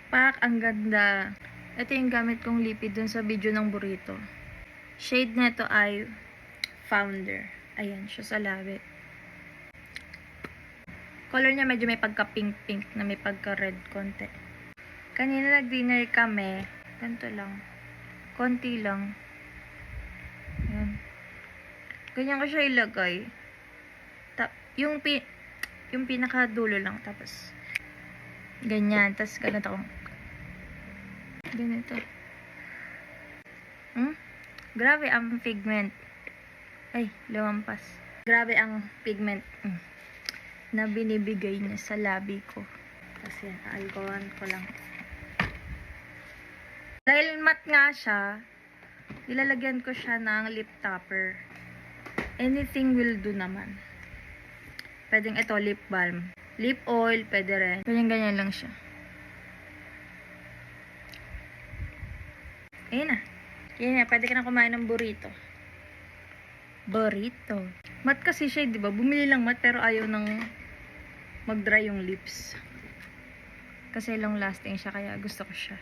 Pak, ang ganda. Ito yung gamit kong lipid dun sa video ng burrito. Shade nito ay Founder. Ayan, siya sa labi. Color niya medyo may pagka-pink-pink na may pagka-red konti. Kanina nag-dinner kami. Ganito lang. Konti lang. Ayan. Ganyan ko siya ilagay. Yung pinakadulo lang. Tapos, ganyan. Tapos, ganito akong ganito. Grabe ang pigment. Ay, lumampas. Grabe ang pigment na binibigay niya sa labi ko. Tapos yan, alcohol ko lang. Dahil matte nga siya, ilalagyan ko siya ng lip topper. Anything will do naman. Pwedeng ito, lip balm. Lip oil, pwede rin. Ganyan lang siya. Ayun na. Yan na, pwede ka na kumain ng burrito. Burrito. Matte kasi siya, di ba? Bumili lang matte pero ayaw nang mag-dry yung lips. Kasi long lasting siya, kaya gusto ko siya.